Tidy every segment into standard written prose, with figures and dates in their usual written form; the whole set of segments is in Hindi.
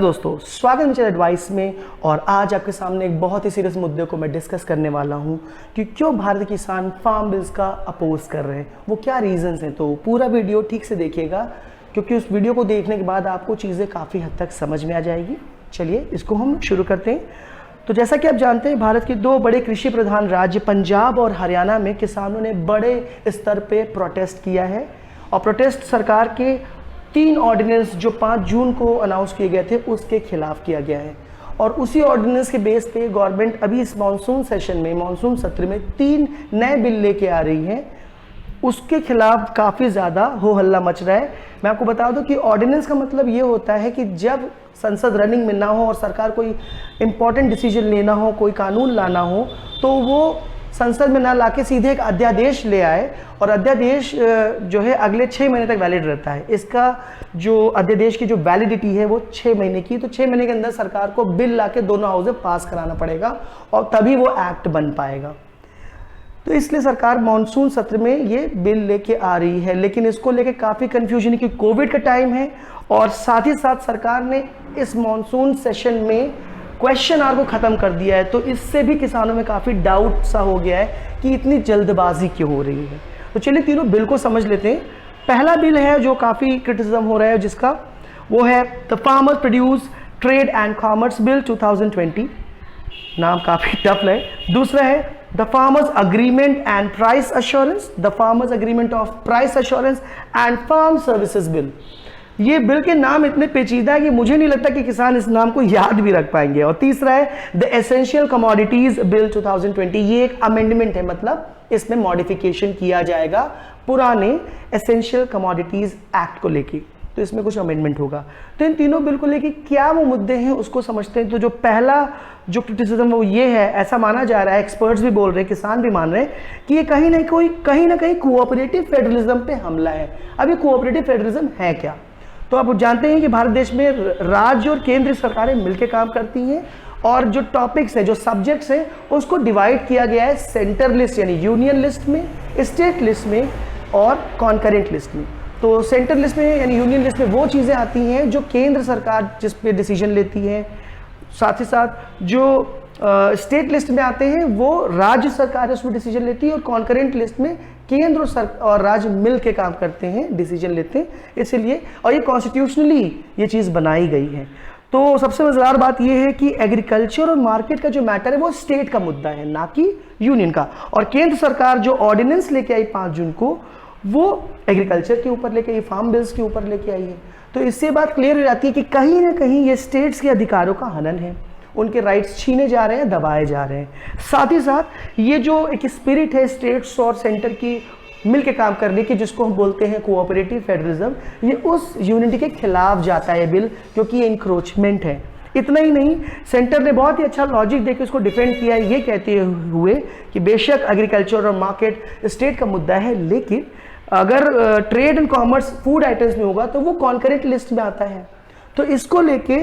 दोस्तों, स्वागत है मेरे एडवाइस में। और आज आपके सामने एक बहुत ही सीरियस मुद्दे को मैं डिस्कस करने वाला हूं कि क्यों भारतीय किसान फार्म बिल्स का अपोज कर रहे हैं, वो क्या रीजंस हैं। तो पूरा वीडियो ठीक से देखिएगा क्योंकि उस वीडियो को देखने के बाद आपको चीज़ें काफ़ी हद तक समझ में आ जाएगी। चलिए इसको हम शुरू करते हैं। तो जैसा कि आप जानते हैं, भारत के दो बड़े कृषि प्रधान राज्य पंजाब और हरियाणा में किसानों ने बड़े स्तर पर प्रोटेस्ट किया है। और प्रोटेस्ट सरकार के 3 ऑर्डिनेंस जो 5 जून को अनाउंस किए गए थे उसके खिलाफ किया गया है। और उसी ऑर्डिनेंस के बेस पे गवर्नमेंट अभी इस मानसून सेशन में, मानसून सत्र में 3 नए बिल लेके आ रही है। उसके खिलाफ काफ़ी ज़्यादा हो हल्ला मच रहा है। मैं आपको बता दूं कि ऑर्डिनेंस का मतलब ये होता है कि जब संसद रनिंग में ना हो और सरकार कोई इंपॉर्टेंट डिसीजन लेना हो, कोई कानून लाना हो, तो वो संसद में ना लाके सीधे एक अध्यादेश ले आए। और अध्यादेश जो है अगले 6 महीने तक वैलिड रहता है। इसका जो अध्यादेश की जो वैलिडिटी है वो 6 महीने की। तो 6 महीने के अंदर सरकार को बिल लाके दोनों हाउस में पास कराना पड़ेगा और तभी वो एक्ट बन पाएगा। तो इसलिए सरकार मानसून सत्र में ये बिल लेके आ रही है। लेकिन इसको लेके काफ़ी कन्फ्यूजन है कि कोविड का टाइम है और साथ ही साथ सरकार ने इस मानसून सेशन में क्वेश्चन आवर को ख़त्म कर दिया है। तो इससे भी किसानों में काफ़ी डाउट सा हो गया है कि इतनी जल्दबाजी क्यों हो रही है। तो चलिए तीनों बिल को समझ लेते हैं। पहला बिल है जो काफ़ी क्रिटिसिज्म हो रहा है जिसका, वो है the farmer produce trade and commerce bill 2020। नाम काफ़ी टफ है। दूसरा है the farmers agreement and price assurance, the farmers agreement of price assurance and farm services bill. ये बिल के नाम इतने पेचीदा है कि मुझे नहीं लगता कि किसान इस नाम को याद भी रख पाएंगे। और तीसरा है द एसेंशियल कमोडिटीज बिल 2020। ये एक अमेंडमेंट है, मतलब इसमें मॉडिफिकेशन किया जाएगा पुराने एसेंशियल कमोडिटीज एक्ट को लेके। तो इसमें कुछ अमेंडमेंट होगा। तो इन तीनों बिल को लेके क्या वो मुद्दे हैं उसको समझते हैं। तो जो पहला जो क्रिटिसिज्म वो ये है, ऐसा माना जा रहा है, एक्सपर्ट्स भी बोल रहे हैं, किसान भी मान रहे हैं कि ये कहीं ना कहीं कोऑपरेटिव फेडरलिज्म पे हमला है। अब ये कोऑपरेटिव फेडरलिज्म है क्या? तो आप जानते हैं कि भारत देश में राज्य और केंद्र सरकारें मिलकर काम करती हैं और जो टॉपिक्स हैं, जो सब्जेक्ट्स हैं, उसको डिवाइड किया गया है सेंटर लिस्ट यानी यूनियन लिस्ट में, स्टेट लिस्ट में और कॉन्करेंट लिस्ट में। तो सेंटर लिस्ट में यानी यूनियन लिस्ट में वो चीज़ें आती हैं जो केंद्र सरकार जिस पे डिसीजन लेती है। साथ ही साथ जो स्टेट लिस्ट में आते हैं वो राज्य सरकार उसमें डिसीजन लेती है। और कॉन्करेंट लिस्ट में केंद्र और राज्य मिल के काम करते हैं, डिसीजन लेते हैं। इसलिए और ये कॉन्स्टिट्यूशनली ये चीज़ बनाई गई है। तो सबसे मज़ेदार बात ये है कि एग्रीकल्चर और मार्केट का जो मैटर है वो स्टेट का मुद्दा है, ना कि यूनियन का। और केंद्र सरकार जो ऑर्डिनेंस लेके आई 5 जून को, वो एग्रीकल्चर के ऊपर लेके आई, फार्म बिल्स के ऊपर लेके आई है। तो इससे बात क्लियर हो जाती है कि कहीं ना कहीं ये स्टेट्स के अधिकारों का हनन है, उनके राइट्स छीने जा रहे हैं, दबाए जा रहे हैं। साथ ही साथ ये जो एक स्पिरिट है स्टेट्स और सेंटर की मिलके काम करने की, जिसको हम बोलते हैं कोऑपरेटिव फेडरलिज्म, ये उस यूनिटी के खिलाफ जाता है बिल, क्योंकि ये इंक्रोचमेंट है। इतना ही नहीं, सेंटर ने बहुत ही अच्छा लॉजिक देकर इसको डिफेंड किया है, ये कहते हुए कि बेशक एग्रीकल्चर और मार्केट स्टेट का मुद्दा है, लेकिन अगर trade and commerce food items में होगा तो वो कॉन्करेंट लिस्ट में आता है। तो इसको लेके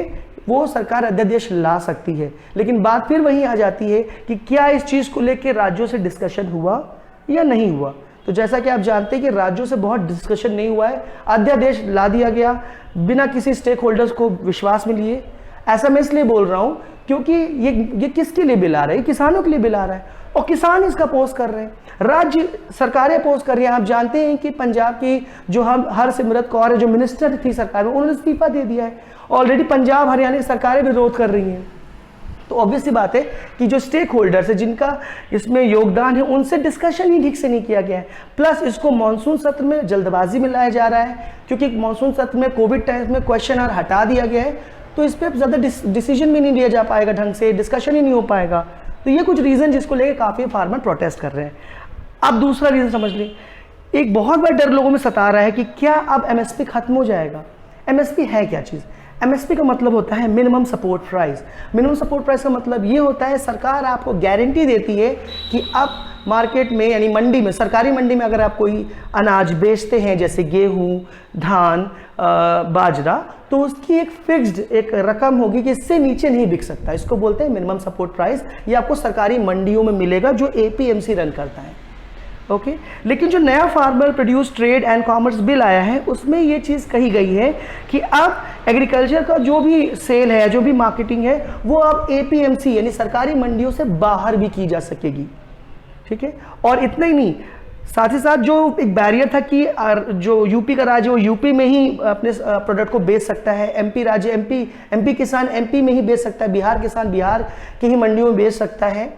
वो सरकार अध्यादेश ला सकती है। लेकिन बात फिर वहीं आ जाती है कि क्या इस चीज़ को लेके राज्यों से डिस्कशन हुआ या नहीं हुआ। तो जैसा कि आप जानते हैं कि राज्यों से बहुत डिस्कशन नहीं हुआ है, अध्यादेश ला दिया गया बिना किसी स्टेक होल्डर्स को विश्वास में लिए। ऐसा मैं इसलिए बोल रहा हूँ क्योंकि ये किसके लिए बिल आ रहा है? किसानों के लिए बिल आ रहा है और किसान इसका अपोज कर रहे हैं, राज्य सरकारें अपोज कर रही हैं। आप जानते हैं कि पंजाब की जो हम हरसिमरत कौर है, जो मिनिस्टर थी सरकार में, उन्होंने इस्तीफा दे दिया है। ऑलरेडी पंजाब हरियाणा की सरकारें विरोध कर रही हैं। तो ऑब्वियस सी बात है कि जो स्टेक होल्डर्स है, जिनका इसमें योगदान है, उनसे डिस्कशन ही ठीक से नहीं किया गया है। प्लस इसको मानसून सत्र में जल्दबाजी में लाया जा रहा है क्योंकि मानसून सत्र में कोविड टाइम में क्वेश्चन आवर हटा दिया गया है। तो इस पर ज़्यादा डिसीजन भी नहीं लिया जा पाएगा, ढंग से डिस्कशन ही नहीं हो पाएगा। तो ये कुछ रीज़न जिसको लेकर काफ़ी फार्मर प्रोटेस्ट कर रहे हैं। अब दूसरा रीज़न समझ लें। एक बहुत बड़ा डर लोगों में सता रहा है कि क्या अब एमएसपी खत्म हो जाएगा। एमएसपी है क्या चीज़? एमएसपी का मतलब होता है minimum support price. Minimum support price का मतलब ये होता है सरकार आपको गारंटी देती है कि अब मार्केट में यानी मंडी में, सरकारी मंडी में अगर आप कोई अनाज बेचते हैं जैसे गेहूं, धान, बाजरा, तो उसकी एक फिक्स्ड एक रकम होगी कि इससे नीचे नहीं बिक सकता। इसको बोलते हैं मिनिमम सपोर्ट प्राइस। ये आपको सरकारी मंडियों में मिलेगा जो एपीएमसी रन करता है। ओके लेकिन जो नया farmer produce trade and commerce bill आया है उसमें ये चीज़ कही गई है कि अब एग्रीकल्चर का जो भी सेल है, जो भी मार्केटिंग है, वो अब एपीएमसी यानी सरकारी मंडियों से बाहर भी की जा सकेगी। ठीक है, और इतना ही नहीं, साथ ही साथ जो एक बैरियर था कि जो यूपी का राज्य वो यूपी में ही अपने प्रोडक्ट को बेच सकता है, एमपी राज्य एमपी किसान एमपी में ही बेच सकता है, बिहार किसान बिहार के ही मंडियों में बेच सकता है,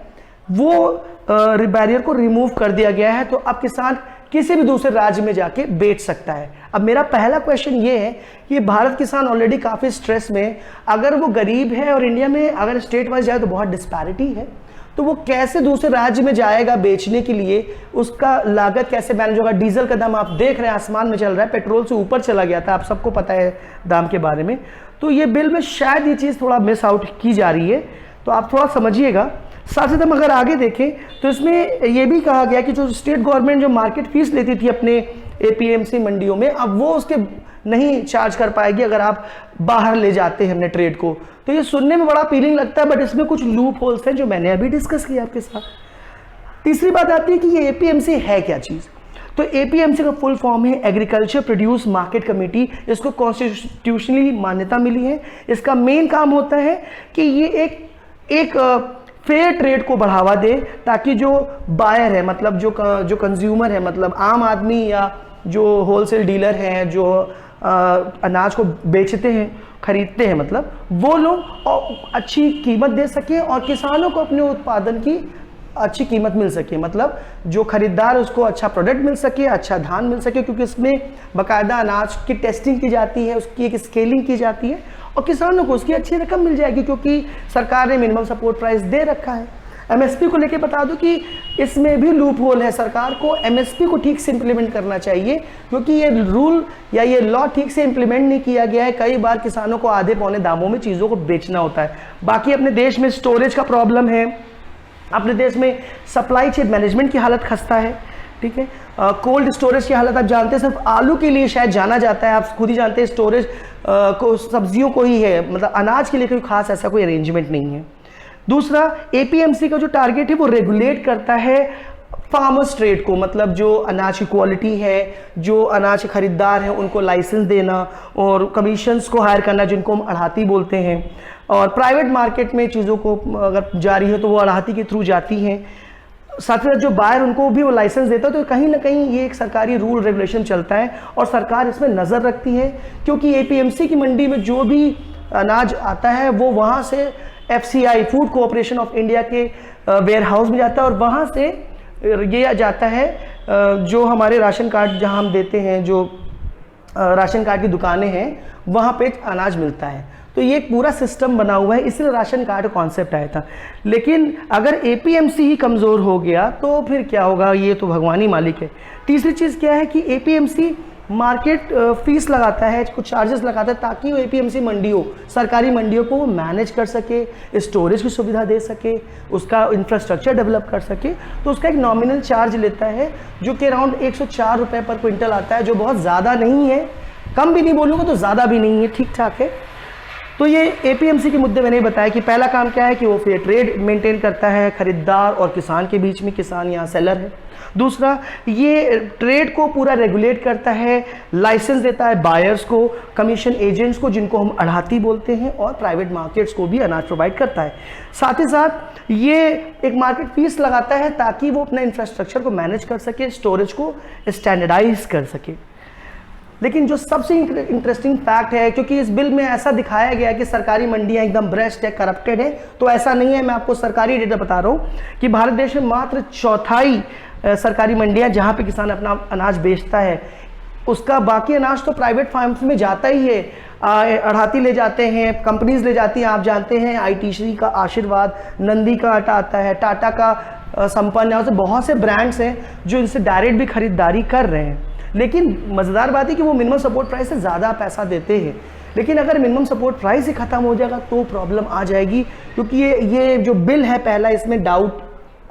वो बैरियर को रिमूव कर दिया गया है। तो अब किसान किसी भी दूसरे राज्य में जाके बेच सकता है। अब मेरा पहला क्वेश्चन ये है कि भारत किसान ऑलरेडी काफ़ी स्ट्रेस में, अगर वो गरीब है और इंडिया में अगर स्टेट वाइज जाए तो बहुत डिस्पैरिटी है, तो वो कैसे दूसरे राज्य में जाएगा बेचने के लिए, उसका लागत कैसे मैनेज होगा। डीजल का दाम आप देख रहे हैं आसमान में चल रहा है, पेट्रोल से ऊपर चला गया था, आप सबको पता है दाम के बारे में। तो ये बिल में शायद ये चीज़ थोड़ा मिस आउट की जा रही है, तो आप थोड़ा समझिएगा। साथ ही हम अगर आगे देखें तो इसमें यह भी कहा गया कि जो स्टेट गवर्नमेंट जो मार्केट फीस लेती थी अपने एपीएमसी मंडियों में, अब वो उसके नहीं चार्ज कर पाएगी अगर आप बाहर ले जाते हैं अपने ट्रेड को। तो ये सुनने में बड़ा अपीलिंग लगता है, बट इसमें कुछ लूप होल्स हैं जो मैंने अभी डिस्कस किया आपके साथ। तीसरी बात आती है कि ये एपीएमसी है क्या चीज़। तो एपीएमसी का फुल फॉर्म है एग्रीकल्चर प्रोड्यूस मार्केट कमेटी। इसको कॉन्स्टिट्यूशनली मान्यता मिली है। इसका मेन काम होता है कि ये एक फेयर ट्रेड को बढ़ावा दे, ताकि जो बायर है, मतलब जो कंज्यूमर है, मतलब आम आदमी या जो होलसेल डीलर हैं, जो अनाज को बेचते हैं, खरीदते हैं, मतलब वो लोग अच्छी कीमत दे सकें और किसानों को अपने उत्पादन की अच्छी कीमत मिल सके, मतलब जो खरीदार उसको अच्छा प्रोडक्ट मिल सके, अच्छा धान मिल सके, क्योंकि इसमें बाकायदा अनाज की टेस्टिंग की जाती है, उसकी एक स्केलिंग की जाती है और किसानों को उसकी अच्छी रकम मिल जाएगी, क्योंकि सरकार ने मिनिमम सपोर्ट प्राइस दे रखा है। एमएसपी को लेके बता दूं कि इसमें भी लूप होल है। सरकार को एमएसपी को ठीक से इंप्लीमेंट करना चाहिए, क्योंकि ये रूल या ये लॉ ठीक से इंप्लीमेंट नहीं किया गया है। कई बार किसानों को आधे पौने दामों में चीज़ों को बेचना होता है। बाकी अपने देश में स्टोरेज का प्रॉब्लम है, अपने देश में सप्लाई चेन मैनेजमेंट की हालत खस्ता है। ठीक है, कोल्ड स्टोरेज की हालत आप जानते हैं, सिर्फ आलू के लिए शायद जाना जाता है, आप खुद ही जानते हैं स्टोरेज को सब्जियों को ही है, मतलब अनाज के लिए कोई खास ऐसा कोई अरेंजमेंट नहीं है। दूसरा, एपीएमसी का जो टारगेट है वो रेगुलेट करता है फार्मर्स ट्रेड को, मतलब जो अनाज की क्वालिटी है, जो अनाज के खरीदार हैं उनको लाइसेंस देना और कमीशंस को हायर करना, जिनको हम अड़ाती बोलते हैं, और प्राइवेट मार्केट में चीज़ों को अगर जारी है तो वो अड़ाती के थ्रू जाती हैं। साथ ही साथ जो बायर उनको भी वो लाइसेंस देता है। तो कहीं ना कहीं ये एक सरकारी रूल रेगुलेशन चलता है और सरकार इसमें नज़र रखती है, क्योंकि एपीएमसी की मंडी में जो भी अनाज आता है वो वहाँ से FCI food cooperation of India के वेयर हाउस में जाता है और वहाँ से ये जाता है जो हमारे राशन कार्ड जहाँ हम देते हैं, जो राशन कार्ड की दुकानें हैं, वहाँ पे अनाज मिलता है। तो ये एक पूरा सिस्टम बना हुआ है, इसलिए राशन कार्ड कॉन्सेप्ट आया था। लेकिन अगर एपीएमसी ही कमज़ोर हो गया तो फिर क्या होगा, ये तो भगवान ही मालिक है। तीसरी चीज़ क्या है कि एपीएमसी मार्केट फीस लगाता है, कुछ चार्जेस लगाता है, ताकि वो एपीएमसी मंडियों, सरकारी मंडियों को वो मैनेज कर सके, स्टोरेज की सुविधा दे सके, उसका इंफ्रास्ट्रक्चर डेवलप कर सके। तो उसका एक नॉमिनल चार्ज लेता है जो कि अराउंड 104 रुपये पर क्विंटल आता है, जो बहुत ज़्यादा नहीं है, कम भी नहीं बोलूँगा तो ज़्यादा भी नहीं है, ठीक ठाक है। तो ये एपीएमसी के मुद्दे मैंने बताया कि पहला काम क्या है कि वो फेयर ट्रेड मेंटेन करता है खरीदार और किसान के बीच में, किसान यहाँ सेलर है। दूसरा, ये ट्रेड को पूरा रेगुलेट करता है, लाइसेंस देता है बायर्स को, कमीशन एजेंट्स को जिनको हम अड़ाती बोलते हैं, और प्राइवेट मार्केट्स को भी अनाज प्रोवाइड करता है। साथ ही साथ ये एक मार्केट फीस लगाता है ताकि वो अपना इंफ्रास्ट्रक्चर को मैनेज कर सके, स्टोरेज को स्टैंडर्डाइज कर सके। लेकिन जो सबसे इंटरेस्टिंग फैक्ट है, क्योंकि इस बिल में ऐसा दिखाया गया है कि सरकारी मंडियां एकदम ब्रेस्ट है, करप्टेड है, तो ऐसा नहीं है। मैं आपको सरकारी डेटा बता रहा हूँ कि भारत देश में मात्र 1/4 सरकारी मंडियां जहाँ पे किसान अपना अनाज बेचता है, उसका बाकी अनाज तो प्राइवेट फार्म्स में जाता ही है। अड़ाती ले जाते हैं, कंपनीज ले जाती हैं, आप जानते हैं आईटीसी का आशीर्वाद, नंदी का आटा आता है, टाटा का संपन्न, ऐसे बहुत से ब्रांड्स हैं जो इनसे डायरेक्ट भी खरीदारी कर रहे हैं। लेकिन मज़ेदार बात है कि वो मिनिमम सपोर्ट प्राइस से ज़्यादा पैसा देते हैं। लेकिन अगर मिनिमम सपोर्ट प्राइस ही ख़त्म हो जाएगा तो प्रॉब्लम आ जाएगी, क्योंकि ये जो बिल है पहला, इसमें डाउट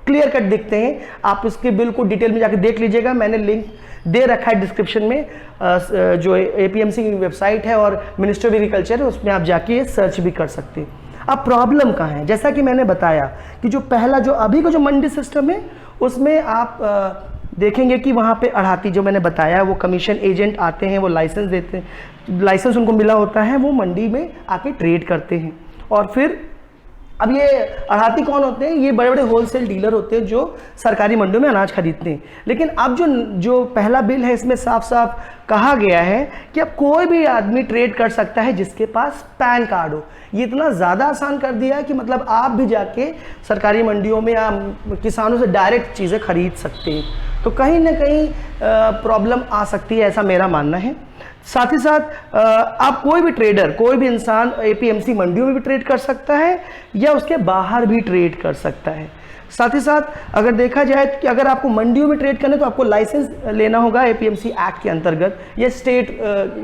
क्लियर कट दिखते हैं। आप इसके बिल को डिटेल में जाकर देख लीजिएगा, मैंने लिंक दे रखा है डिस्क्रिप्शन में, जो एपीएमसी की वेबसाइट है और मिनिस्ट्री ऑफ एग्रीकल्चर है, उसमें आप जाके सर्च भी कर सकते हैं। अब प्रॉब्लम कहाँ है, जैसा कि मैंने बताया कि जो पहला जो अभी का जो मंडी सिस्टम है उसमें आप देखेंगे कि वहाँ पे अड़ाती जो मैंने बताया वो कमीशन एजेंट आते हैं, वो लाइसेंस देते हैं, लाइसेंस उनको मिला होता है, वो मंडी में आके ट्रेड करते हैं। और फिर अब ये अड़ाती कौन होते हैं? ये बड़े बड़े होलसेल डीलर होते हैं जो सरकारी मंडियों में अनाज खरीदते हैं। लेकिन अब जो पहला बिल है इसमें साफ साफ कहा गया है कि अब कोई भी आदमी ट्रेड कर सकता है जिसके पास पैन कार्ड हो। ये इतना ज़्यादा आसान कर दिया है कि मतलब आप भी जाके सरकारी मंडियों में या किसानों से डायरेक्ट चीज़ें खरीद सकते हैं। तो कहीं ना कहीं प्रॉब्लम आ सकती है, ऐसा मेरा मानना है। साथ ही साथ आप कोई भी ट्रेडर, कोई भी इंसान एपीएमसी मंडियों में भी ट्रेड कर सकता है या उसके बाहर भी ट्रेड कर सकता है। साथ ही साथ अगर देखा जाए कि अगर आपको मंडियों में ट्रेड करना है तो आपको लाइसेंस लेना होगा एपीएमसी एक्ट के अंतर्गत, या स्टेट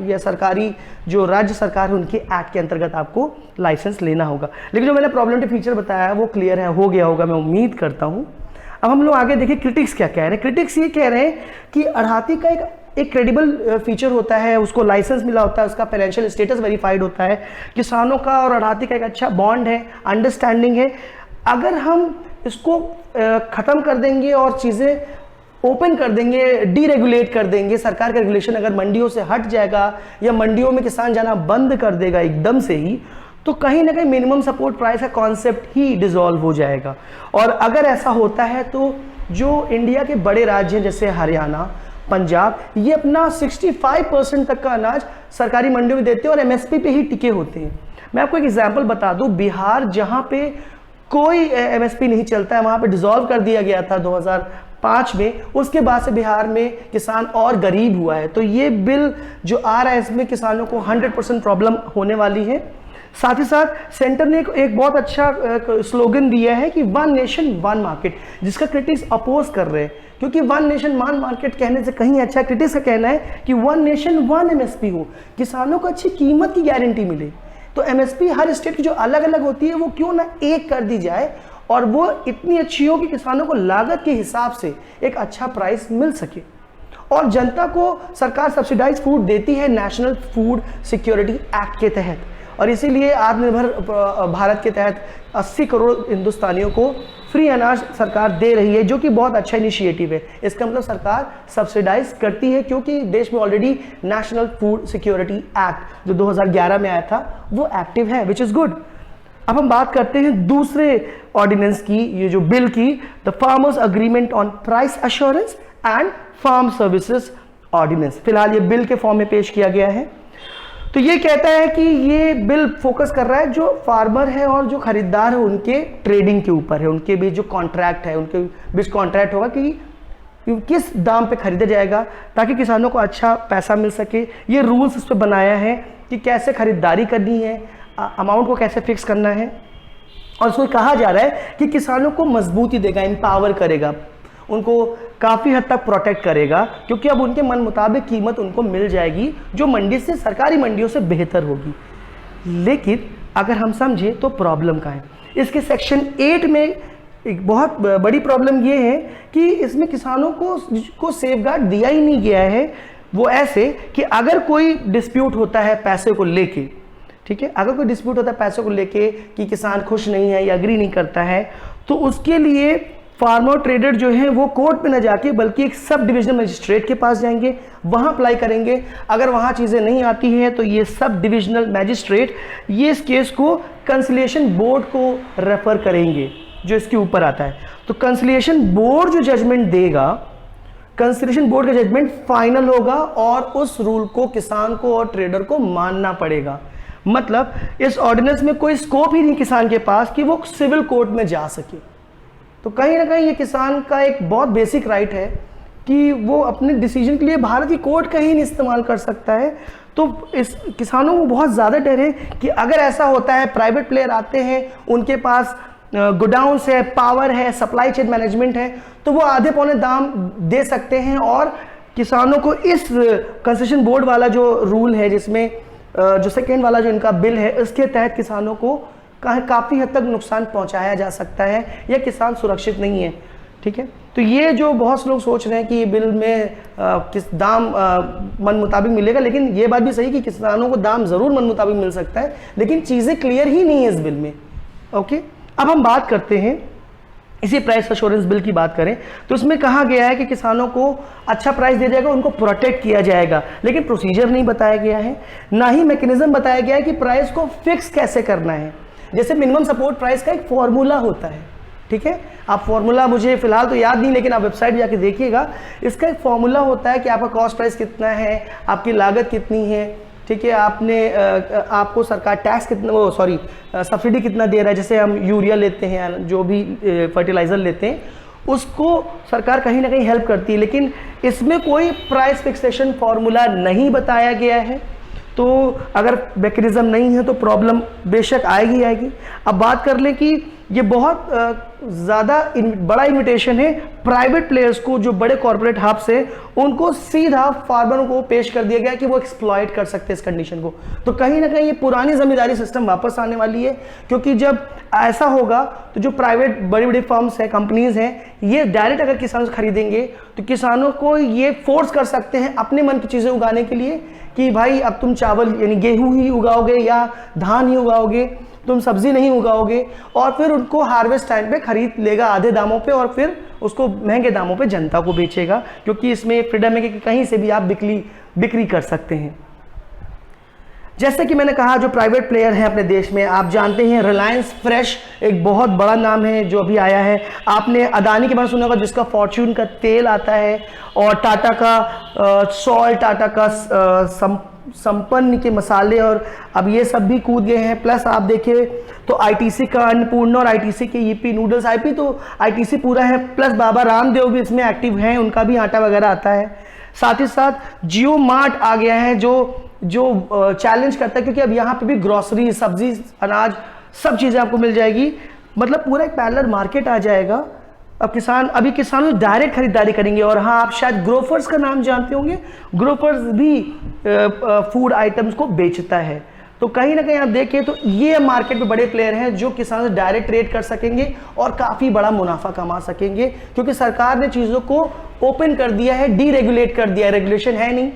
या सरकारी जो राज्य सरकार है उनके एक्ट के अंतर्गत आपको लाइसेंस लेना होगा। लेकिन जो मैंने प्रॉब्लम फीचर बताया है वो क्लियर है, हो गया होगा, मैं उम्मीद करता हूँ। अब हम लोग आगे देखिए क्रिटिक्स क्या कह रहे हैं। क्रिटिक्स ये कह रहे हैं कि अड़ाती का एक क्रेडिबल फीचर होता है, उसको लाइसेंस मिला होता है, उसका फाइनेंशियल स्टेटस वेरीफाइड होता है, किसानों का और अड़ाती का एक अच्छा बॉन्ड है, अंडरस्टैंडिंग है। अगर हम इसको ख़त्म कर देंगे और चीज़ें ओपन कर देंगे, डीरेगुलेट कर देंगे, सरकार का रेगुलेशन अगर मंडियों से हट जाएगा या मंडियों में किसान जाना बंद कर देगा एकदम से ही, तो कहीं ना कहीं मिनिमम सपोर्ट प्राइस का कॉन्सेप्ट ही डिसॉल्व हो जाएगा। और अगर ऐसा होता है तो जो इंडिया के बड़े राज्य हैं जैसे हरियाणा, पंजाब, ये अपना 65% तक का अनाज सरकारी मंडियों में देते हैं और एमएसपी पे ही टिके होते हैं। मैं आपको एक एग्जांपल बता दूं, बिहार जहां पे कोई एमएसपी नहीं चलता है, वहां पे डिसॉल्व कर दिया गया था 2005 में। उसके बाद से बिहार में किसान और गरीब हुआ है। तो ये बिल जो आ रहा है इसमें किसानों को 100% प्रॉब्लम होने वाली है। साथ ही साथ सेंटर ने एक बहुत अच्छा स्लोगन दिया है कि वन नेशन वन मार्केट, जिसका क्रिटिक्स अपोज कर रहे हैं, क्योंकि वन नेशन वन मार्केट कहने से कहीं अच्छा क्रिटिक्स का कहना है कि वन नेशन वन एमएसपी हो, किसानों को अच्छी कीमत की गारंटी मिले। तो एमएसपी हर स्टेट की जो अलग अलग होती है वो क्यों ना एक कर दी जाए और वो इतनी अच्छी हो कि किसानों को लागत के हिसाब से एक अच्छा प्राइस मिल सके। और जनता को सरकार सब्सिडाइज फूड देती है नेशनल फूड सिक्योरिटी एक्ट के तहत, और इसीलिए आत्मनिर्भर भारत के तहत 80 करोड़ हिंदुस्तानियों को फ्री अनाज सरकार दे रही है, जो कि बहुत अच्छा इनिशिएटिव है। इसका मतलब सरकार सब्सिडाइज करती है, क्योंकि देश में already national food security act जो 2011 में आया था वो एक्टिव है, विच इज़ गुड। अब हम बात करते हैं दूसरे ऑर्डिनेंस की, ये जो बिल की, the farmers agreement on price assurance and farm services ordinance. फिलहाल ये बिल के फॉर्म में पेश किया गया है। तो ये कहता है कि ये बिल फोकस कर रहा है जो फार्मर है और जो खरीदार है उनके ट्रेडिंग के ऊपर है, उनके बीच जो कॉन्ट्रैक्ट है, उनके बीच कॉन्ट्रैक्ट होगा कि किस दाम पे खरीदा जाएगा ताकि किसानों को अच्छा पैसा मिल सके। ये रूल्स इस पर बनाया है कि कैसे खरीदारी करनी है, अमाउंट को कैसे फिक्स करना है, और उसमें कहा जा रहा है कि किसानों को मजबूती देगा, एम्पावर करेगा, उनको काफ़ी हद तक प्रोटेक्ट करेगा, क्योंकि अब उनके मन मुताबिक कीमत उनको मिल जाएगी जो मंडी से, सरकारी मंडियों से बेहतर होगी। लेकिन अगर हम समझें तो प्रॉब्लम का है, इसके सेक्शन 8 में एक बहुत बड़ी प्रॉब्लम ये है कि इसमें किसानों को सेफगार्ड दिया ही नहीं गया है। वो ऐसे कि अगर कोई डिस्प्यूट होता है पैसे को लेके, ठीक है, अगर कोई डिस्प्यूट होता है पैसे को लेके कि किसान खुश नहीं है या एग्री नहीं करता है, तो उसके लिए फार्मर ट्रेडर जो है वो कोर्ट पे न जाके बल्कि एक सब डिविजनल मजिस्ट्रेट के पास जाएंगे, वहाँ अप्लाई करेंगे। अगर वहाँ चीज़ें नहीं आती हैं तो ये सब डिविजनल मजिस्ट्रेट ये इस केस को कंसिलिएशन बोर्ड को रेफर करेंगे जो इसके ऊपर आता है। तो कंसिलिएशन बोर्ड जो जजमेंट देगा, कंसिलिएशन बोर्ड का जजमेंट फाइनल होगा और उस रूल को किसान को और ट्रेडर को मानना पड़ेगा। मतलब इस ऑर्डिनेंस में कोई स्कोप ही नहीं किसान के पास कि वो सिविल कोर्ट में जा सके। तो कहीं ना कहीं ये किसान का एक बहुत बेसिक राइट है कि वो अपने डिसीजन के लिए भारत की कोर्ट का ही नहीं इस्तेमाल कर सकता है। तो इस किसानों को बहुत ज़्यादा डर है कि अगर ऐसा होता है, प्राइवेट प्लेयर आते हैं, उनके पास गोडाउन्स है, पावर है, सप्लाई चेन मैनेजमेंट है, तो वो आधे पौने दाम दे सकते हैं और किसानों को इस कंसेशन बोर्ड वाला जो रूल है, जिसमें जो सेकेंड वाला जो इनका बिल है, इसके तहत किसानों को काफ़ी हद तक नुकसान पहुंचाया जा सकता है या किसान सुरक्षित नहीं है। ठीक है, तो ये जो बहुत से लोग सोच रहे हैं कि ये बिल में किस दाम मन मुताबिक मिलेगा, लेकिन ये बात भी सही कि किसानों को दाम ज़रूर मन मुताबिक मिल सकता है, लेकिन चीज़ें क्लियर ही नहीं है इस बिल में। ओके, अब हम बात करते हैं इसी प्राइस एश्योरेंस बिल की बात करें तो इसमें कहा गया है कि किसानों को अच्छा प्राइस दिया जाएगा, उनको प्रोटेक्ट किया जाएगा, लेकिन प्रोसीजर नहीं बताया गया है, ना ही मैकेनिज्म बताया गया है कि प्राइस को फिक्स कैसे करना है। जैसे मिनिमम सपोर्ट प्राइस का एक फॉर्मूला होता है, ठीक है, आप फॉर्मूला मुझे फिलहाल तो याद नहीं, लेकिन आप वेबसाइट जाके देखिएगा, इसका एक फॉर्मूला होता है कि आपका कॉस्ट प्राइस कितना है, आपकी लागत कितनी है, ठीक है, आपको सरकार टैक्स कितना, वो सॉरी सब्सिडी कितना दे रहा है। जैसे हम यूरिया लेते हैं, जो भी फर्टिलाइज़र लेते हैं, उसको सरकार कहीं ना कहीं हेल्प करती है, लेकिन इसमें कोई प्राइस फिक्सेशन फॉर्मूला नहीं बताया गया है। तो अगर मैकेनिज्म नहीं है तो प्रॉब्लम बेशक आएगी आएगी। अब बात कर लें कि ये बहुत ज़्यादा बड़ा इन्विटेशन है प्राइवेट प्लेयर्स को, जो बड़े कॉर्पोरेट हब्स है, उनको सीधा फार्मरों को पेश कर दिया गया कि वो एक्सप्लॉइट कर सकते हैं इस कंडीशन को। तो कहीं ना कहीं ये पुरानी जमींदारी सिस्टम वापस आने वाली है, क्योंकि जब ऐसा होगा तो जो प्राइवेट बड़ी बड़ी फर्म्स हैं, कंपनीज हैं, ये डायरेक्ट अगर किसानों से खरीदेंगे तो किसानों को ये फोर्स कर सकते हैं अपने मन की चीज़ें उगाने के लिए कि भाई अब तुम चावल यानी गेहूं ही उगाओगे या धान ही उगाओगे, तुम सब्जी नहीं उगाओगे, और फिर उनको हार्वेस्ट टाइम पे खरीद लेगा आधे दामों पे और फिर उसको महंगे दामों पे जनता को बेचेगा, क्योंकि इसमें फ्रीडम है कि कहीं से भी आप बिक्री कर सकते हैं। जैसे कि मैंने कहा, जो प्राइवेट प्लेयर हैं अपने देश में, आप जानते हैं रिलायंस फ्रेश एक बहुत बड़ा नाम है जो अभी आया है। आपने अदानी के बारे में सुना होगा, जिसका फॉर्च्यून का तेल आता है, और टाटा का सॉल्ट, टाटा का संपन्न के मसाले, और अब ये सब भी कूद गए हैं। प्लस आप देखिए तो आईटीसी का अन्नपूर्णा और आईटीसी के ईपी नूडल्स, आईपी तो आईटीसी पूरा है, प्लस बाबा रामदेव भी इसमें एक्टिव हैं, उनका भी आटा वगैरह आता है। साथ ही साथ जियो मार्ट आ गया है जो चैलेंज करता है, क्योंकि अब यहाँ पे भी ग्रोसरी, सब्जी, अनाज, सब चीज़ें आपको मिल जाएगी, मतलब पूरा एक पैरेलल मार्केट आ जाएगा। अब किसानों डायरेक्ट खरीदारी करेंगे। और हाँ, आप शायद ग्रोफर्स का नाम जानते होंगे, ग्रोफर्स भी फूड आइटम्स को बेचता है। तो कहीं ना कहीं आप देखें तो ये मार्केट में बड़े प्लेयर हैं जो किसानों से डायरेक्ट ट्रेड कर सकेंगे और काफ़ी बड़ा मुनाफा कमा सकेंगे, क्योंकि सरकार ने चीज़ों को ओपन कर दिया है, डीरेगुलेट कर दिया है, रेगुलेशन है नहीं।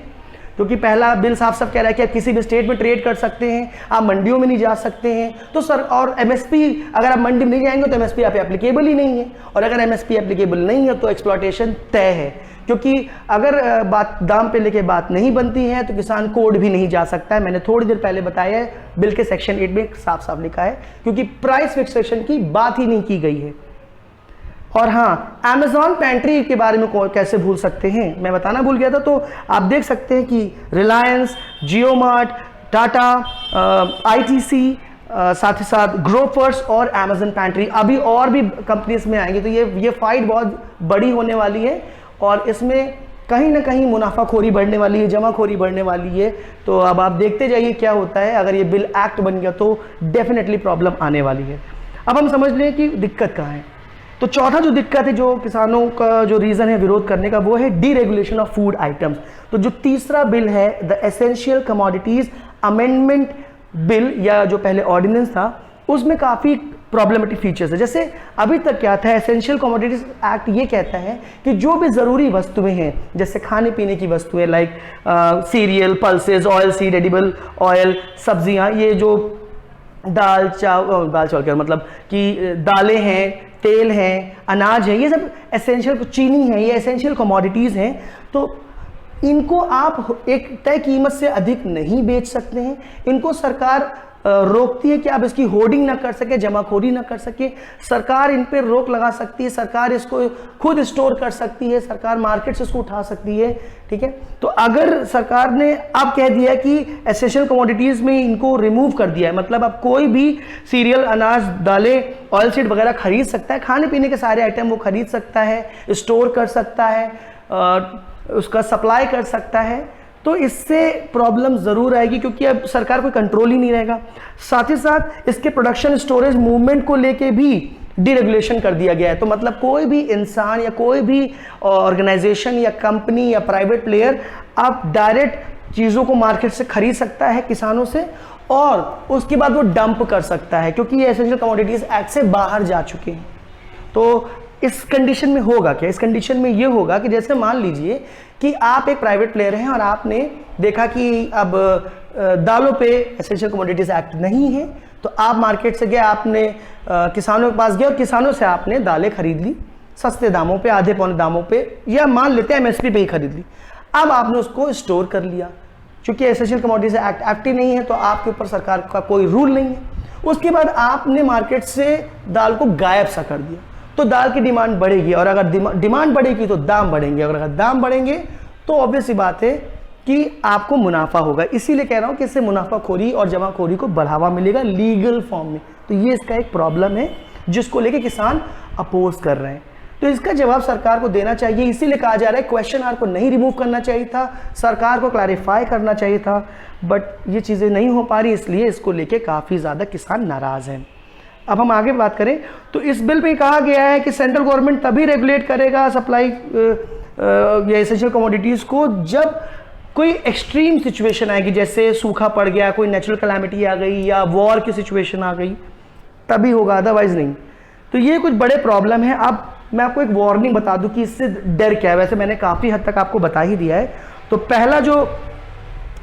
क्योंकि पहला बिल साफ साफ कह रहा है कि आप किसी भी स्टेट में ट्रेड कर सकते हैं, आप मंडियों में नहीं जा सकते हैं। तो सर, और एमएसपी, अगर आप मंडी में नहीं जाएंगे तो एमएसपी आप एप्लीकेबल ही नहीं है, और अगर एमएसपी एप्लीकेबल नहीं है तो एक्सप्लॉयटेशन तय है। क्योंकि अगर दाम पे लेके बात नहीं बनती है तो किसान कोर्ट भी नहीं जा सकता है। मैंने थोड़ी देर पहले बताया है, बिल के सेक्शन 8 में साफ साफ लिखा है, क्योंकि प्राइस फिक्सेशन की बात ही नहीं की गई है। और हाँ, अमेज़ॉन पेंट्री के बारे में कैसे भूल सकते हैं, मैं बताना भूल गया था। तो आप देख सकते हैं कि रिलायंस, जियो मार्ट, टाटा, आईटीसी, साथ ही साथ ग्रोफर्स और अमेज़न पेंट्री, अभी और भी कंपनीज में आएंगे। तो ये फाइट बहुत बड़ी होने वाली है, और इसमें कहीं ना कहीं मुनाफाखोरी बढ़ने वाली है, जमाखोरी बढ़ने वाली है। तो अब आप देखते जाइए क्या होता है। अगर ये बिल एक्ट बन गया तो डेफिनेटली प्रॉब्लम आने वाली है। अब हम समझ लें कि दिक्कत कहाँ है। तो चौथा जो दिक्कत है, जो किसानों का जो रीज़न है विरोध करने का, वो है डीरेगुलेशन ऑफ फूड आइटम्स। तो जो तीसरा बिल है, the essential commodities amendment bill, या जो पहले ऑर्डिनेंस था, उसमें काफ़ी प्रॉब्लमेटिक फीचर्स है। जैसे अभी तक क्या था, एसेंशियल कमोडिटीज एक्ट ये कहता है कि जो भी ज़रूरी वस्तुएं हैं, जैसे खाने पीने की वस्तुएं like serial, pulses, oil seed, edible oil, सब्जियां, ये जो दाल चावल का मतलब कि दालें हैं, तेल है, अनाज है, ये सब एसेंशियल, चीनी है, ये एसेंशियल कमोडिटीज़ हैं। तो इनको आप एक तय कीमत से अधिक नहीं बेच सकते हैं। इनको सरकार रोकती है कि आप इसकी होर्डिंग ना कर सके, जमाखोरी ना कर सके। सरकार इन पर रोक लगा सकती है, सरकार इसको खुद स्टोर कर सकती है, सरकार मार्केट से इसको उठा सकती है, ठीक है। तो अगर सरकार ने अब कह दिया कि एसेंशियल कमोडिटीज़ में इनको रिमूव कर दिया है, मतलब अब कोई भी सीरियल, अनाज, दालें, ऑयल सीड वगैरह खरीद सकता है, खाने पीने के सारे आइटम वो खरीद सकता है, स्टोर कर सकता है, उसका सप्लाई कर सकता है। तो इससे प्रॉब्लम ज़रूर आएगी, क्योंकि अब सरकार कोई कंट्रोल ही नहीं रहेगा। साथ ही साथ इसके प्रोडक्शन, स्टोरेज, मूवमेंट को लेके भी डीरेगुलेशन कर दिया गया है। तो मतलब कोई भी इंसान या कोई भी ऑर्गेनाइजेशन या कंपनी या प्राइवेट प्लेयर आप डायरेक्ट चीज़ों को मार्केट से खरीद सकता है किसानों से, और उसके बाद वो डंप कर सकता है, क्योंकि ये एसेंशियल कमोडिटीज़ एक्ट से बाहर जा चुके हैं। तो इस कंडीशन में होगा क्या? इस कंडीशन में ये होगा कि जैसे मान लीजिए कि आप एक प्राइवेट प्लेयर हैं और आपने देखा कि अब दालों पे एसेंशियल कमोडिटीज एक्ट नहीं है, तो आप मार्केट से गए, आपने किसानों के पास गए और किसानों से आपने दालें खरीद ली सस्ते दामों पे, आधे पौने दामों पे, या मान लेते हैं एमएसपी पे ही खरीद ली। अब आपने उसको स्टोर कर लिया, क्योंकि एसेंशियल कमोडिटीज एक्ट एक्टिव नहीं है तो आपके ऊपर सरकार का कोई रूल नहीं है। उसके बाद आपने मार्केट से दाल को गायब सा कर दिया, तो दाल की डिमांड बढ़ेगी, और अगर डिमांड बढ़ेगी तो दाम बढ़ेंगे, और अगर दाम बढ़ेंगे तो ऑब्वियस सी बात है कि आपको मुनाफा होगा। इसीलिए कह रहा हूं कि इससे मुनाफाखोरी और जमाखोरी को बढ़ावा मिलेगा लीगल फॉर्म में। तो ये इसका एक प्रॉब्लम है जिसको लेके किसान अपोज कर रहे हैं। तो इसका जवाब सरकार को देना चाहिए। इसीलिए कहा जा रहा है क्वेश्चन आर को नहीं रिमूव करना चाहिए था, सरकार को क्लैरिफाई करना चाहिए था, बट ये चीज़ें नहीं हो पा रही, इसलिए इसको लेके काफ़ी ज़्यादा किसान नाराज़ हैं। अब हम आगे बात करें तो इस बिल में कहा गया है कि सेंट्रल गवर्नमेंट तभी रेगुलेट करेगा सप्लाई या एसेंशियल कमोडिटीज़ को जब कोई एक्सट्रीम सिचुएशन आएगी, जैसे सूखा पड़ गया, कोई नेचुरल कैलामिटी आ गई या वॉर की सिचुएशन आ गई, तभी होगा, अदरवाइज नहीं। तो ये कुछ बड़े प्रॉब्लम है। अब मैं आपको एक वार्निंग बता दूं कि इससे डर क्या है। वैसे मैंने काफ़ी हद तक आपको बता ही दिया है। तो पहला जो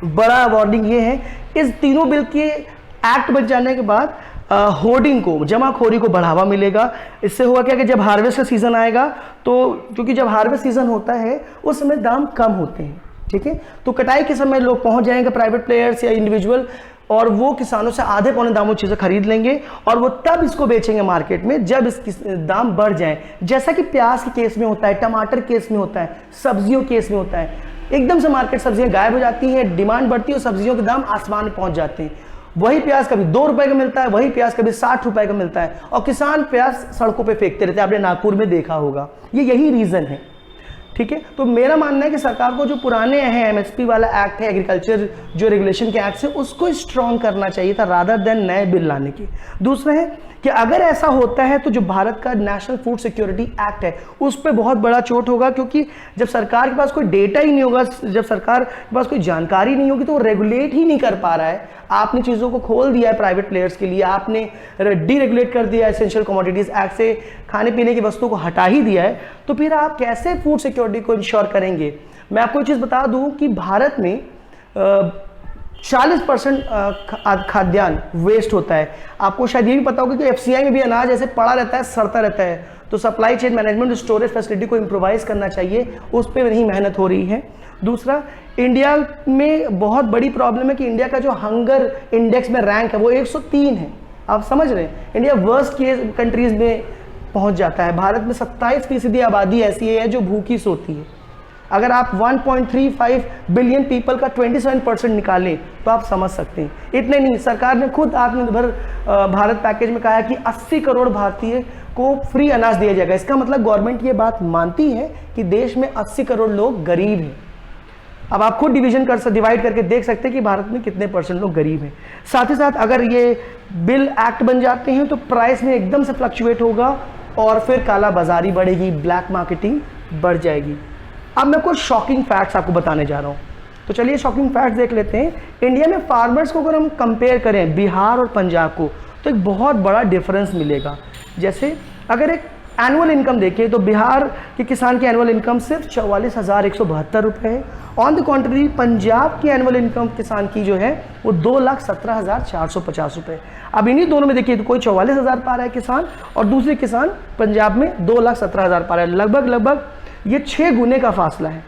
बड़ा वार्निंग ये है, इस तीनों बिल के एक्ट बन जाने के बाद होर्डिंग को, जमाखोरी को बढ़ावा मिलेगा। इससे हुआ क्या कि जब हार्वेस्ट का सीजन आएगा, तो क्योंकि जब हार्वेस्ट सीजन होता है उस समय दाम कम होते हैं, ठीक है, तो कटाई के समय लोग पहुंच जाएंगे, प्राइवेट प्लेयर्स या इंडिविजुअल, और वो किसानों से आधे पौने दामों चीज़ें खरीद लेंगे और वो तब इसको बेचेंगे मार्केट में जब इसकी दाम बढ़ जाए। जैसा कि प्याज के केस में होता है, टमाटर केस में होता है, सब्जियों केस में होता है, एकदम से मार्केट सब्जियां गायब हो जाती हैं, डिमांड बढ़ती है और सब्जियों के दाम आसमान में पहुंच जाते हैं। वही प्याज कभी 2 रुपए का मिलता है, वही प्याज कभी 60 रुपए का मिलता है, और किसान प्याज सड़कों पे फेंकते रहते हैं। आपने नागपुर में देखा होगा, यही रीजन है, ठीक है। तो मेरा मानना है कि सरकार को जो पुराने हैं एमएसपी वाला एक्ट है, एग्रीकल्चर जो रेगुलेशन के एक्ट है, उसको स्ट्रॉन्ग करना चाहिए था रादर देन नए बिल लाने की। दूसरा है कि अगर ऐसा होता है तो जो भारत का नेशनल फूड सिक्योरिटी एक्ट है उस पर बहुत बड़ा चोट होगा, क्योंकि जब सरकार के पास कोई डेटा ही नहीं होगा, जब सरकार के पास कोई जानकारी नहीं होगी तो वो रेगुलेट ही नहीं कर पा रहा है। आपने चीज़ों को खोल दिया है प्राइवेट प्लेयर्स के लिए, आपने डीरेगुलेट कर दिया एसेंशियल कमोडिटीज एक्ट से, खाने पीने की वस्तुओं को हटा ही दिया है, तो फिर आप कैसे फूड सिक्योरिटी को इंश्योर करेंगे। मैं आपको एक चीज़ बता दूं कि भारत में 40% खाद्यान्न वेस्ट होता है। आपको शायद ये भी पता होगा कि एफसीआई में भी अनाज ऐसे पड़ा रहता है, सड़ता रहता है। तो supply chain management storage facility को इम्प्रोवाइज करना चाहिए, उस पर नहीं मेहनत हो रही है। दूसरा, इंडिया में बहुत बड़ी प्रॉब्लम है कि इंडिया का जो हंगर इंडेक्स में रैंक है वो 103 है। आप समझ रहे हैं, इंडिया वर्स्ट कंट्रीज में पहुंच जाता है। भारत में 27% आबादी ऐसी है जो भूखी सोती है। अगर आप 1.35 बिलियन पीपल का 27% निकालें तो आप समझ सकते हैं। इतने नहीं, सरकार ने खुद आत्मनिर्भर भारत पैकेज में कहा है कि 80 करोड़ भारतीय को फ्री अनाज दिया जाएगा। इसका मतलब गवर्नमेंट ये बात मानती है कि देश में 80 करोड़ लोग गरीब हैं। अब आप खुद डिवाइड करके देख सकते हैं कि भारत में कितने % लोग गरीब हैं। साथ ही साथ अगर ये बिल एक्ट बन जाते हैं तो प्राइस में एकदम से फ्लक्चुएट होगा और फिर काला बाजारी बढ़ेगी, ब्लैक मार्केटिंग बढ़ जाएगी। अब मैं कुछ शॉकिंग फैक्ट्स आपको बताने जा रहा हूँ, तो चलिए शॉकिंग फैक्ट्स देख लेते हैं। इंडिया में फार्मर्स को अगर हम कंपेयर करें बिहार और पंजाब को, तो एक बहुत बड़ा डिफरेंस मिलेगा। जैसे अगर एक एनुअल इनकम देखें तो बिहार के किसान की एनुअल इनकम सिर्फ 44,172 रुपये है। ऑन द कॉन्ट्री पंजाब की एनुअल इनकम किसान की जो है वो 2,17,450 रुपये। अब इन्हीं दोनों में देखिए तो कोई 44,000 पा रहा है किसान और दूसरे किसान पंजाब में 2,17,000 पा रहा है। लगभग ये 6 गुने का फासला है।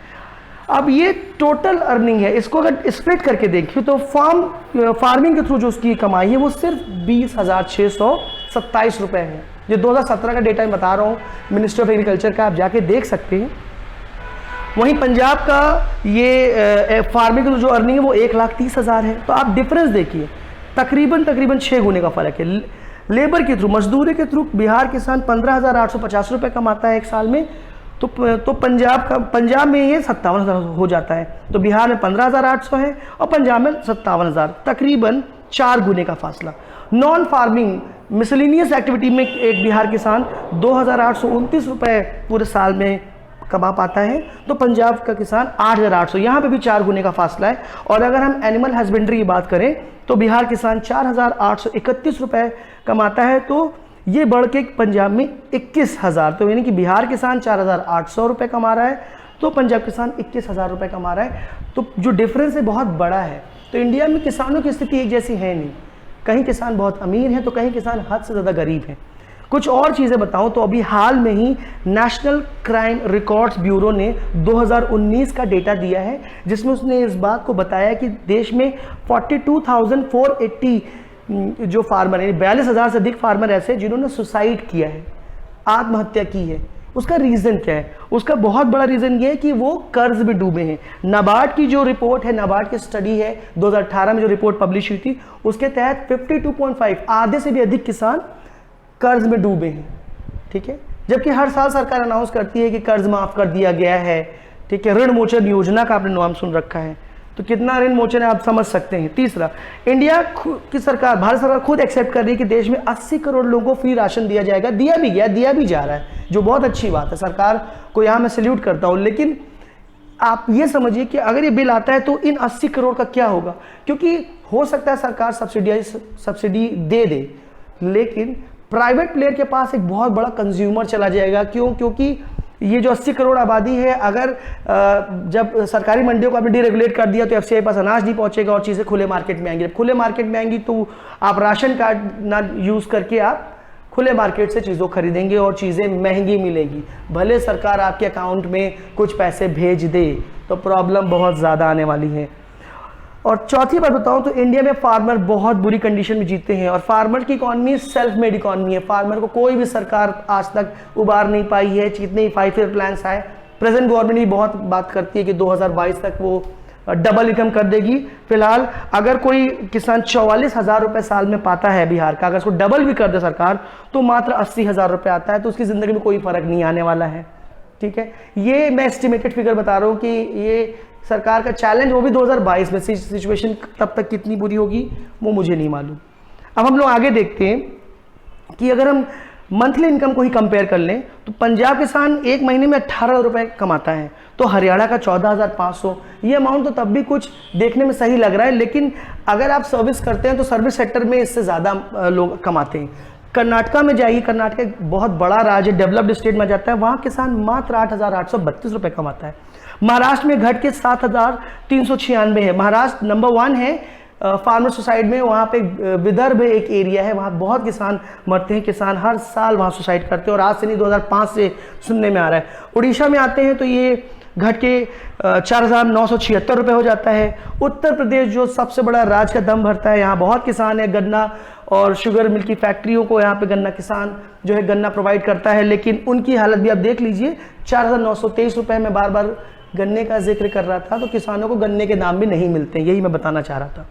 अब ये टोटल अर्निंग है, इसको अगर स्प्लिट करके देखिए तो फार्मिंग के थ्रू जो उसकी कमाई है वो सिर्फ 20,627 रुपये है। ये 2017 का डेटा मैं बता रहा हूँ, मिनिस्ट्री ऑफ एग्रीकल्चर का, आप जाके देख सकते हैं। वहीं पंजाब का ये फार्मिंग के थ्रू जो अर्निंग है वो 1,30,000 है। तो आप डिफरेंस देखिए, तकरीबन 6 गुने का फर्क है। लेबर के थ्रू, मजदूरी के थ्रू बिहार किसान 15,850 रुपये कमाता है एक साल में, तो पंजाब में ये 57,000 हो जाता है। तो बिहार में 15,800 है और पंजाब में 57,000, तकरीबन 4 गुने का फासला। नॉन फार्मिंग मिसलिनियस एक्टिविटी में एक बिहार किसान 2,829 रुपये पूरे साल में कमा पाता है, तो पंजाब का किसान 8,800, यहाँ पे भी 4 गुने का फासला है। और अगर हम एनिमल हस्बेंड्री की बात करें तो बिहार किसान 4,831 रुपये कमाता है, तो ये बढ़ के पंजाब में 21,000, तो यानी कि बिहार किसान 4,800 रुपये कमा रहा है तो पंजाब किसान 21,000 रुपये कमा रहा है। तो जो डिफरेंस है बहुत बड़ा है। तो इंडिया में किसानों की स्थिति एक जैसी है नहीं, कहीं किसान बहुत अमीर हैं तो कहीं किसान हद से ज़्यादा गरीब हैं। कुछ और चीज़ें बताऊं तो अभी हाल में ही नेशनल क्राइम रिकॉर्ड्स ब्यूरो ने 2019 का डेटा दिया है, जिसमें उसने इस बात को बताया कि देश में 42,480 जो फार्मर है, 42,000 से अधिक फार्मर ऐसे जिन्होंने सुसाइड किया है, आत्महत्या की है। उसका रीज़न क्या है? उसका बहुत बड़ा रीज़न ये है कि वो कर्ज में डूबे हैं। नाबार्ड की जो रिपोर्ट है, नाबार्ड की स्टडी है 2018 में जो रिपोर्ट पब्लिश हुई थी, उसके तहत 52.5 आधे से भी अधिक किसान कर्ज में डूबे हैं। ठीक है, जबकि हर साल सरकार अनाउंस करती है कि कर्ज माफ कर दिया गया है। ठीक है, ऋण मोचन योजना का आपने नाम सुन रखा है, तो कितना ऋण मोचन है आप समझ सकते हैं। तीसरा, इंडिया की सरकार, भारत सरकार खुद एक्सेप्ट कर रही है कि देश में 80 करोड़ लोगों को फ्री राशन दिया जाएगा, दिया भी गया, दिया भी जा रहा है, जो बहुत अच्छी बात है। सरकार को यहाँ मैं सैल्यूट करता हूँ। लेकिन आप ये समझिए कि अगर ये बिल आता है तो इन 80 करोड़ का क्या होगा? क्योंकि हो सकता है सरकार सब्सिडी दे दे, लेकिन प्राइवेट प्लेयर के पास एक बहुत बड़ा कंज्यूमर चला जाएगा। क्यों? क्योंकि ये जो 80 करोड़ आबादी है, अगर जब सरकारी मंडियों को आपने डीरेगुलेट कर दिया तो एफसीआई पास अनाज नहीं पहुंचेगा और चीज़ें खुले मार्केट में आएंगी। जब खुले मार्केट में आएंगी तो आप राशन कार्ड ना यूज़ करके आप खुले मार्केट से चीज़ों खरीदेंगे और चीज़ें महंगी मिलेगी। भले सरकार आपके अकाउंट में कुछ पैसे भेज दे, तो प्रॉब्लम बहुत ज़्यादा आने वाली है। और चौथी बात बताऊं तो इंडिया में फार्मर बहुत बुरी कंडीशन में जीते हैं, और फार्मर की इकॉनमी सेल्फ मेड इकॉनमी है। फार्मर को कोई भी सरकार आज तक उबार नहीं पाई है। जितने ही 5 ईयर प्लान्स आए, प्रेजेंट गवर्नमेंट भी बहुत बात करती है कि 2022 तक वो डबल इनकम कर देगी। फिलहाल अगर कोई किसान 44,000 रुपये साल में पाता है बिहार का, अगर उसको डबल भी कर दे सरकार तो मात्र 80,000 रुपये आता है, तो उसकी ज़िंदगी में कोई फर्क नहीं आने वाला है। ठीक है, ये मैं एस्टिमेटेड फिगर बता रहा हूँ कि ये सरकार का चैलेंज, वो भी 2022 में। सिचुएशन तब तक कितनी बुरी होगी वो मुझे नहीं मालूम। अब हम लोग आगे देखते हैं कि अगर हम मंथली इनकम को ही कंपेयर कर लें तो पंजाब किसान एक महीने में 18 रुपए कमाता है, तो हरियाणा का 14,500। ये अमाउंट तो तब भी कुछ देखने में सही लग रहा है, लेकिन अगर आप सर्विस करते हैं तो सर्विस सेक्टर में इससे ज़्यादा लोग कमाते हैं। कर्नाटका में जाइए, कर्नाटक एक बहुत बड़ा राज्य, डेवलप्ड स्टेट में जाता है, वहाँ किसान मात्र 8,832 रुपये कमाता है। महाराष्ट्र में घट के 7,396 है। महाराष्ट्र नंबर 1 है फार्मर सुसाइड में। वहाँ पे विदर्भ एक एरिया है, वहाँ बहुत किसान मरते हैं। किसान हर साल वहाँ सुसाइड करते हैं, और आज से नहीं 2005 से सुनने में आ रहा है। उड़ीसा में आते हैं तो ये घट के 4,976 रुपये हो जाता है। उत्तर प्रदेश जो सबसे बड़ा राज्य का दम भरता है, यहाँ बहुत किसान है। गन्ना और शुगर मिल की फैक्ट्रियों को यहाँ पे गन्ना किसान जो है गन्ना प्रोवाइड करता है, लेकिन उनकी हालत भी आप देख लीजिए। 4,923 रुपये में बार बार गन्ने का जिक्र कर रहा था, तो किसानों को गन्ने के दाम भी नहीं मिलते, यही मैं बताना चाह रहा था।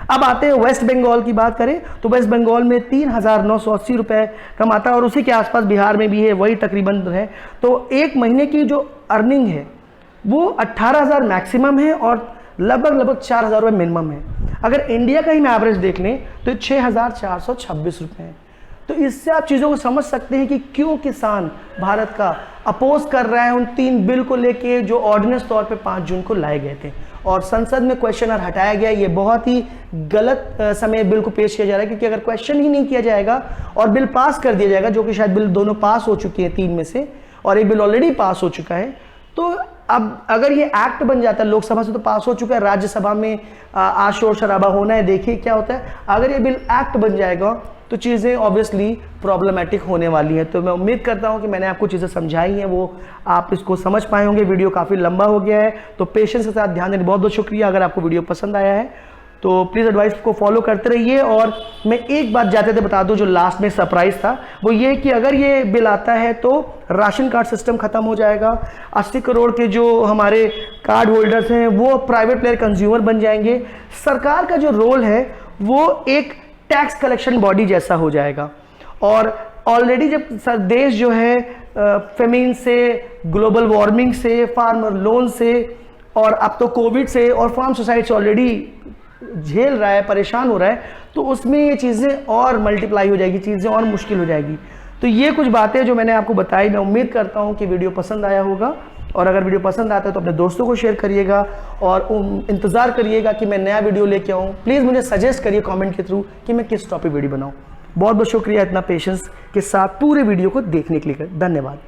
अब आते हैं वेस्ट बंगाल की बात करें तो वेस्ट बंगाल में 3,980 रुपये कमाता है, और उसी के आसपास बिहार में भी है, वही तकरीबन है। तो एक महीने की जो अर्निंग है वो 18,000 मैक्सिमम है और लगभग 4,000 रुपये मिनिमम है। अगर इंडिया का ही मैं एवरेज देख लें तो 6,426 रुपये है। तो इससे आप चीज़ों को समझ सकते हैं कि क्यों किसान भारत का अपोज कर रहा है उन 3 बिल को लेके जो ऑर्डिनेंस तौर पे 5 जून को लाए गए थे, और संसद में क्वेश्चन आवर हटाया गया। ये बहुत ही गलत समय बिल को पेश किया जा रहा है, क्योंकि अगर क्वेश्चन ही नहीं किया जाएगा और बिल पास कर दिया जाएगा, जो कि शायद बिल दोनों पास हो चुके हैं 3 में से, और एक बिल ऑलरेडी पास हो चुका है, तो अब अगर ये एक्ट बन जाता है, लोकसभा से तो पास हो चुका है, राज्यसभा में आज शोर शराबा होना है, देखिए क्या होता है। अगर ये बिल एक्ट बन जाएगा तो चीज़ें ऑब्वियसली प्रॉब्लमेटिक होने वाली हैं। तो मैं उम्मीद करता हूं कि मैंने आपको चीज़ें समझाई हैं, वो आप इसको समझ पाए होंगे। वीडियो काफ़ी लंबा हो गया है, तो पेशेंस के साथ ध्यान देने बहुत बहुत शुक्रिया। अगर आपको वीडियो पसंद आया है तो प्लीज़ एडवाइस को फॉलो करते रहिए। और मैं एक बात जाते थे बता दूं, जो लास्ट में सरप्राइज था वो ये कि अगर ये बिल आता है तो राशन कार्ड सिस्टम खत्म हो जाएगा। 80 करोड़ के जो हमारे कार्ड होल्डर्स हैं वो प्राइवेट प्लेयर कंज्यूमर बन जाएंगे। सरकार का जो रोल है वो एक टैक्स कलेक्शन बॉडी जैसा हो जाएगा। और ऑलरेडी जब देश जो है फेमिन से, ग्लोबल वार्मिंग से, फार्मर लोन से, और अब तो कोविड से और फार्म सोसाइटी से ऑलरेडी झेल रहा है, परेशान हो रहा है, तो उसमें ये चीज़ें और मल्टीप्लाई हो जाएगी, चीज़ें और मुश्किल हो जाएगी। तो ये कुछ बातें जो मैंने आपको बताई, मैं उम्मीद करता हूँ कि वीडियो पसंद आया होगा। और अगर वीडियो पसंद आता है तो अपने दोस्तों को शेयर करिएगा, और इंतज़ार करिएगा कि मैं नया वीडियो लेके आऊँ। प्लीज़ मुझे सजेस्ट करिए कमेंट के थ्रू कि मैं किस टॉपिक वीडियो बनाऊँ। बहुत बहुत शुक्रिया इतना पेशेंस के साथ पूरे वीडियो को देखने के लिए। धन्यवाद।